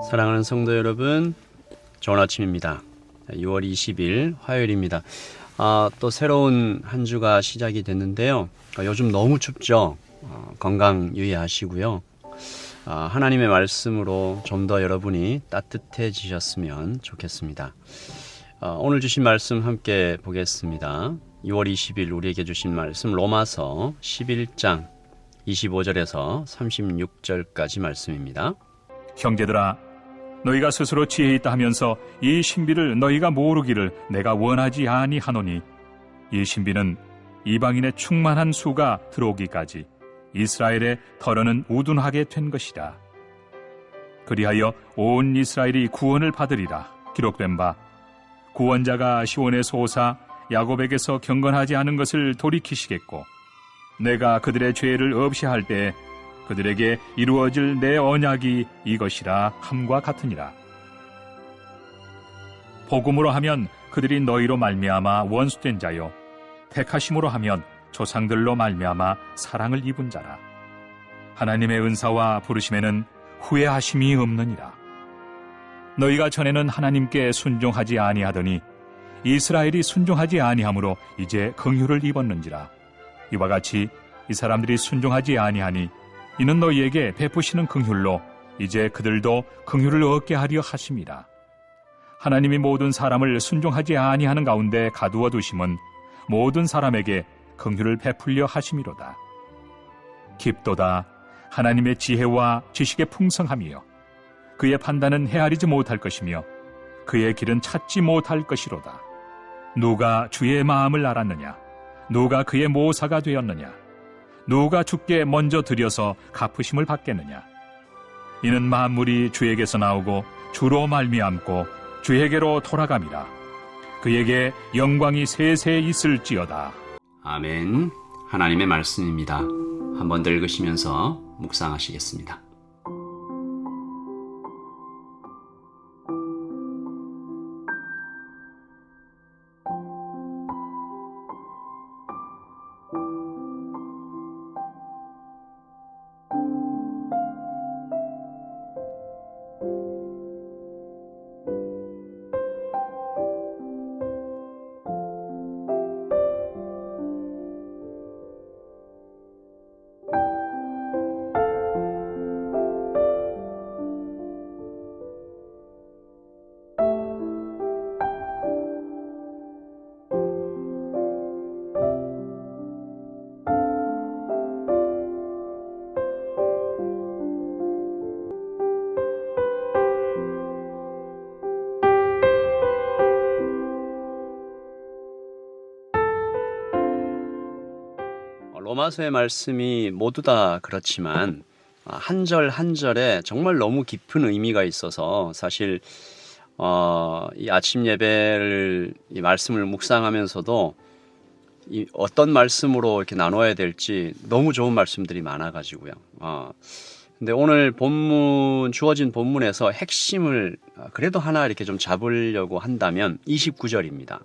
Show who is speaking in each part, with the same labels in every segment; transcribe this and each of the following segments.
Speaker 1: 사랑하는 성도 여러분, 좋은 아침입니다. 6월 20일 화요일입니다. 또 새로운 한 주가 시작이 됐는데요. 요즘 너무 춥죠. 건강 유의하시고요. 하나님의 말씀으로 좀 더 여러분이 따뜻해지셨으면 좋겠습니다. 오늘 주신 말씀 함께 보겠습니다. 6월 20일 우리에게 주신 말씀 로마서 11장 25절에서 36절까지 말씀입니다.
Speaker 2: 형제들아, 너희가 스스로 지혜 있다 하면서 이 신비를 너희가 모르기를 내가 원하지 아니하노니, 이 신비는 이방인의 충만한 수가 들어오기까지 이스라엘의 털어는 우둔하게 된 것이라. 그리하여 온 이스라엘이 구원을 받으리라. 기록된 바, 구원자가 시온에서 오사 야곱에게서 경건하지 않은 것을 돌이키시겠고, 내가 그들의 죄를 없이 할 때에 그들에게 이루어질 내 언약이 이것이라 함과 같으니라. 복음으로 하면 그들이 너희로 말미암아 원수된 자요, 택하심으로 하면 조상들로 말미암아 사랑을 입은 자라. 하나님의 은사와 부르심에는 후회하심이 없느니라. 너희가 전에는 하나님께 순종하지 아니하더니 이스라엘이 순종하지 아니하므로 이제 긍휼을 입었는지라. 이와 같이 이 사람들이 순종하지 아니하니 이는 너희에게 베푸시는 긍휼로 이제 그들도 긍휼을 얻게 하려 하심이라. 하나님이 모든 사람을 순종하지 아니하는 가운데 가두어 두심은 모든 사람에게 긍휼을 베풀려 하심이로다. 깊도다 하나님의 지혜와 지식의 풍성함이요, 그의 판단은 헤아리지 못할 것이며 그의 길은 찾지 못할 것이로다. 누가 주의 마음을 알았느냐? 누가 그의 모사가 되었느냐? 누가 주께 먼저 드려서 갚으심을 받겠느냐? 이는 만물이 주에게서 나오고 주로 말미암고 주에게로 돌아감이라. 그에게 영광이 세세 있을지어다.
Speaker 1: 아멘. 하나님의 말씀입니다. 한 번 더 읽으시면서 묵상하시겠습니다. 로마서의 말씀이 모두 다 그렇지만 한 절 한 절에 정말 너무 깊은 의미가 있어서 사실 이 아침 예배를 이 말씀을 묵상하면서도 이 어떤 말씀으로 이렇게 나눠야 될지 너무 좋은 말씀들이 많아가지고요. 근데 오늘 주어진 본문에서 핵심을 그래도 하나 이렇게 좀 잡으려고 한다면 29절입니다.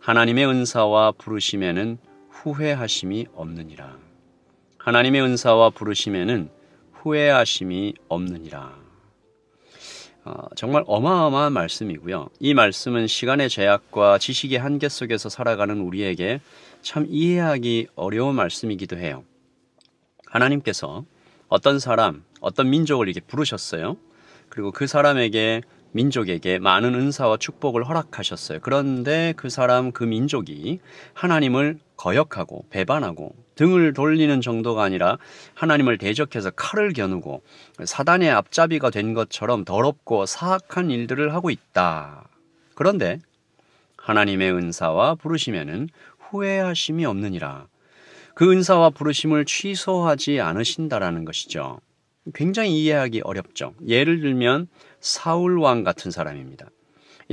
Speaker 1: 하나님의 은사와 부르심에는 후회하심이 없느니라. 하나님의 은사와 부르심에는 후회하심이 없느니라. 정말 어마어마한 말씀이고요. 이 말씀은 시간의 제약과 지식의 한계 속에서 살아가는 우리에게 참 이해하기 어려운 말씀이기도 해요. 하나님께서 어떤 사람, 어떤 민족을 이렇게 부르셨어요. 그리고 그 사람에게, 민족에게 많은 은사와 축복을 허락하셨어요. 그런데 그 사람, 그 민족이 하나님을 거역하고 배반하고 등을 돌리는 정도가 아니라 하나님을 대적해서 칼을 겨누고 사단의 앞잡이가 된 것처럼 더럽고 사악한 일들을 하고 있다. 그런데 하나님의 은사와 부르심에는 후회하심이 없느니라. 그 은사와 부르심을 취소하지 않으신다라는 것이죠. 굉장히 이해하기 어렵죠. 예를 들면 사울 왕 같은 사람입니다.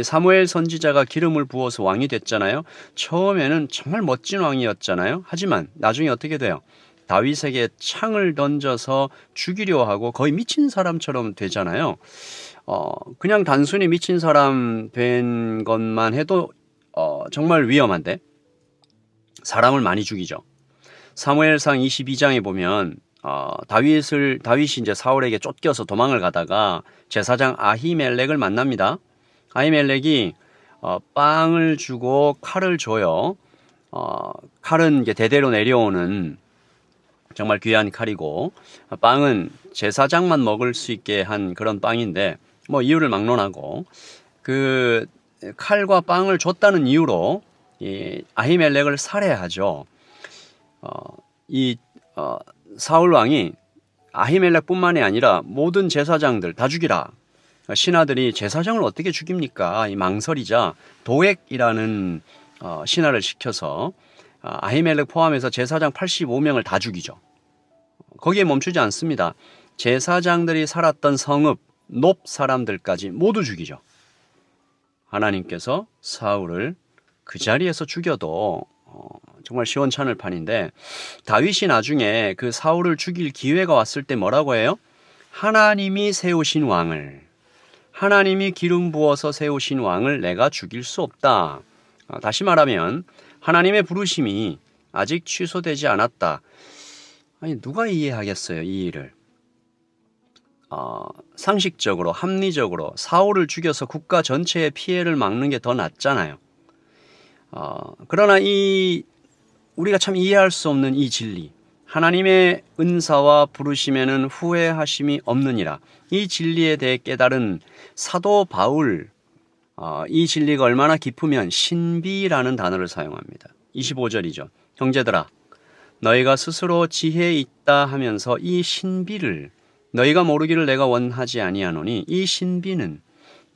Speaker 1: 사무엘 선지자가 기름을 부어서 왕이 됐잖아요. 처음에는 정말 멋진 왕이었잖아요. 하지만 나중에 어떻게 돼요? 다윗에게 창을 던져서 죽이려 하고 거의 미친 사람처럼 되잖아요. 그냥 단순히 미친 사람 된 것만 해도 정말 위험한데 사람을 많이 죽이죠. 사무엘상 22장에 보면 다윗이 이제 사울에게 쫓겨서 도망을 가다가 제사장 아히멜렉을 만납니다. 아히멜렉이 빵을 주고 칼을 줘요. 칼은 이게 대대로 내려오는 정말 귀한 칼이고, 빵은 제사장만 먹을 수 있게 한 그런 빵인데, 뭐 이유를 막론하고, 그 칼과 빵을 줬다는 이유로 이 아히멜렉을 살해하죠. 사울 왕이 아히멜렉뿐만이 아니라 모든 제사장들 다 죽이라. 신하들이 제사장을 어떻게 죽입니까? 이 망설이자 도액이라는 신하를 시켜서 아히멜렉 포함해서 제사장 85명을 다 죽이죠. 거기에 멈추지 않습니다. 제사장들이 살았던 성읍, 높 사람들까지 모두 죽이죠. 하나님께서 사울을 그 자리에서 죽여도 정말 시원찮을 판인데, 다윗이 나중에 그 사울을 죽일 기회가 왔을 때 뭐라고 해요? 하나님이 세우신 왕을, 하나님이 기름 부어서 세우신 왕을 내가 죽일 수 없다. 다시 말하면 하나님의 부르심이 아직 취소되지 않았다. 아니, 누가 이해하겠어요, 이 일을? 상식적으로, 합리적으로 사울을 죽여서 국가 전체의 피해를 막는 게 더 낫잖아요. 그러나 우리가 참 이해할 수 없는 이 진리, 하나님의 은사와 부르심에는 후회하심이 없느니라. 이 진리에 대해 깨달은 사도 바울, 이 진리가 얼마나 깊으면 신비라는 단어를 사용합니다. 25절이죠. 형제들아, 너희가 스스로 지혜 있다 하면서 이 신비를 너희가 모르기를 내가 원하지 아니하노니, 이 신비는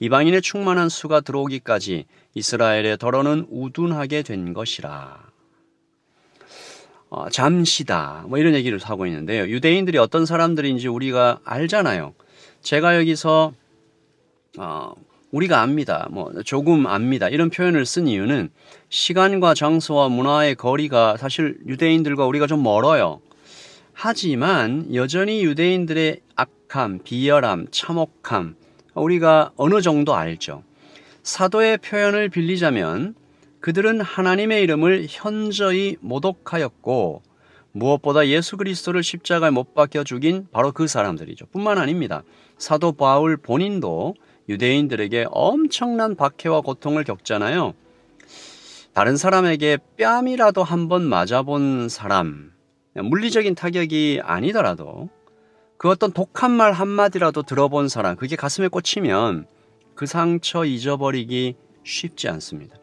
Speaker 1: 이방인의 충만한 수가 들어오기까지 이스라엘의 더러는 우둔하게 된 것이라. 잠시다, 뭐 이런 얘기를 하고 있는데요. 유대인들이 어떤 사람들인지 우리가 알잖아요. 제가 여기서 우리가 압니다, 뭐 조금 압니다, 이런 표현을 쓴 이유는 시간과 장소와 문화의 거리가 사실 유대인들과 우리가 좀 멀어요. 하지만 여전히 유대인들의 악함, 비열함, 참혹함 우리가 어느 정도 알죠. 사도의 표현을 빌리자면 그들은 하나님의 이름을 현저히 모독하였고, 무엇보다 예수 그리스도를 십자가에 못 박혀 죽인 바로 그 사람들이죠. 뿐만 아닙니다. 사도 바울 본인도 유대인들에게 엄청난 박해와 고통을 겪잖아요. 다른 사람에게 뺨이라도 한번 맞아본 사람, 물리적인 타격이 아니더라도 그 어떤 독한 말 한마디라도 들어본 사람, 그게 가슴에 꽂히면 그 상처 잊어버리기 쉽지 않습니다.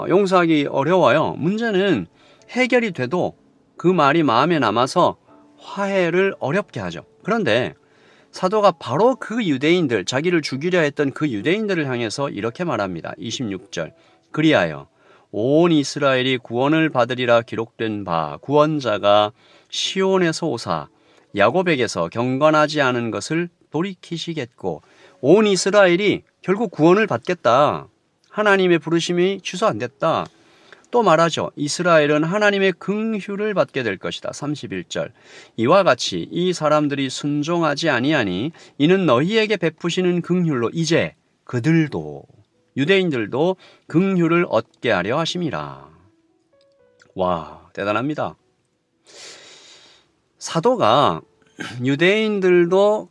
Speaker 1: 용서하기 어려워요. 문제는 해결이 돼도 그 말이 마음에 남아서 화해를 어렵게 하죠. 그런데 사도가 바로 그 유대인들, 자기를 죽이려 했던 그 유대인들을 향해서 이렇게 말합니다. 26절. 그리하여 온 이스라엘이 구원을 받으리라 기록된 바, 구원자가 시온에서 오사 야곱에게서 경건하지 않은 것을 돌이키시겠고, 온 이스라엘이 결국 구원을 받겠다. 하나님의 부르심이 취소 안 됐다. 또 말하죠. 이스라엘은 하나님의 긍휼을 받게 될 것이다. 31절. 이와 같이 이 사람들이 순종하지 아니하니 이는 너희에게 베푸시는 긍휼로 이제 그들도, 유대인들도 긍휼을 얻게 하려 하심이라. 와, 대단합니다. 사도가 유대인들도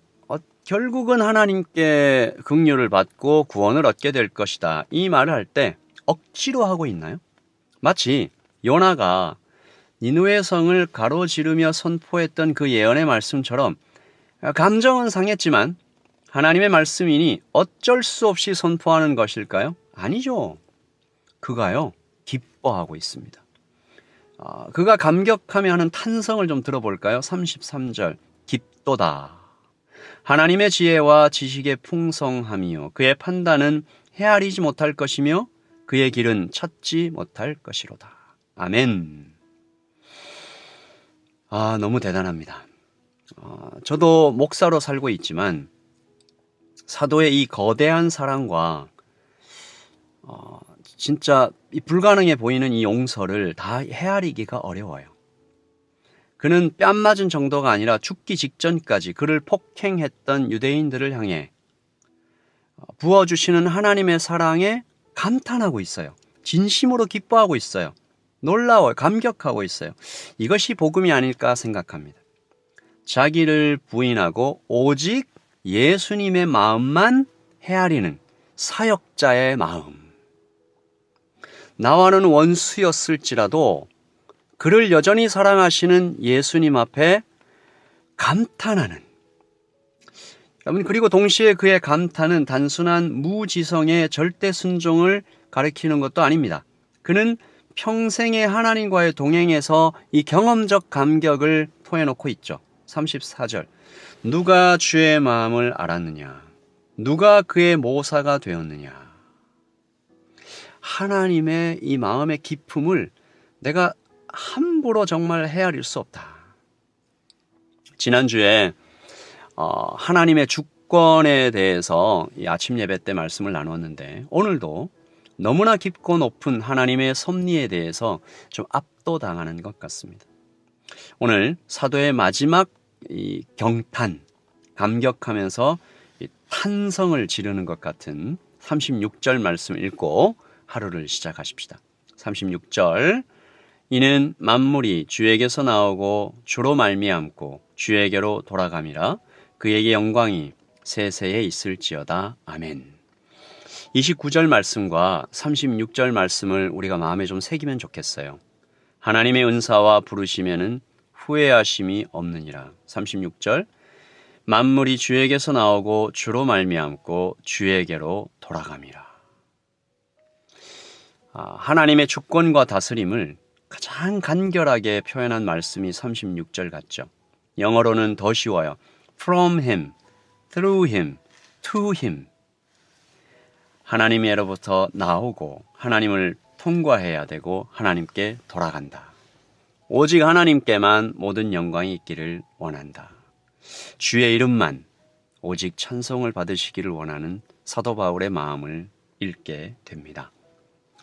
Speaker 1: 결국은 하나님께 긍휼을 받고 구원을 얻게 될 것이다, 이 말을 할 때 억지로 하고 있나요? 마치 요나가 니느웨 성을 가로지르며 선포했던 그 예언의 말씀처럼 감정은 상했지만 하나님의 말씀이니 어쩔 수 없이 선포하는 것일까요? 아니죠. 그가요, 기뻐하고 있습니다. 그가 감격하며 하는 탄성을 좀 들어볼까요? 33절. 깊도다. 하나님의 지혜와 지식의 풍성함이요 그의 판단은 헤아리지 못할 것이며 그의 길은 찾지 못할 것이로다. 아멘. 너무 대단합니다. 저도 목사로 살고 있지만 사도의 이 거대한 사랑과 진짜 이 불가능해 보이는 이 용서를 다 헤아리기가 어려워요. 그는 뺨 맞은 정도가 아니라 죽기 직전까지 그를 폭행했던 유대인들을 향해 부어주시는 하나님의 사랑에 감탄하고 있어요. 진심으로 기뻐하고 있어요. 놀라워요. 감격하고 있어요. 이것이 복음이 아닐까 생각합니다. 자기를 부인하고 오직 예수님의 마음만 헤아리는 사역자의 마음. 나와는 원수였을지라도 그를 여전히 사랑하시는 예수님 앞에 감탄하는, 여러분, 그리고 동시에 그의 감탄은 단순한 무지성의 절대 순종을 가리키는 것도 아닙니다. 그는 평생의 하나님과의 동행에서 이 경험적 감격을 토해놓고 있죠. 34절. 누가 주의 마음을 알았느냐? 누가 그의 모사가 되었느냐? 하나님의 이 마음의 깊음을 내가 함부로 정말 헤아릴 수 없다. 지난주에 하나님의 주권에 대해서 이 아침 예배 때 말씀을 나눴는데, 오늘도 너무나 깊고 높은 하나님의 섭리에 대해서 좀 압도당하는 것 같습니다. 오늘 사도의 마지막 이 경탄, 감격하면서 이 탄성을 지르는 것 같은 36절 말씀 읽고 하루를 시작하십시다. 36절. 이는 만물이 주에게서 나오고 주로 말미암고 주에게로 돌아감이라. 그에게 영광이 세세에 있을지어다. 아멘. 29절 말씀과 36절 말씀을 우리가 마음에 좀 새기면 좋겠어요. 하나님의 은사와 부르시면은 후회하심이 없느니라. 36절. 만물이 주에게서 나오고 주로 말미암고 주에게로 돌아감이라. 하나님의 주권과 다스림을 가장 간결하게 표현한 말씀이 36절 같죠. 영어로는 더 쉬워요. From Him, through Him, to Him. 하나님으로부터 나오고 하나님을 통과해야 되고 하나님께 돌아간다. 오직 하나님께만 모든 영광이 있기를 원한다. 주의 이름만 오직 찬송을 받으시기를 원하는 사도 바울의 마음을 읽게 됩니다.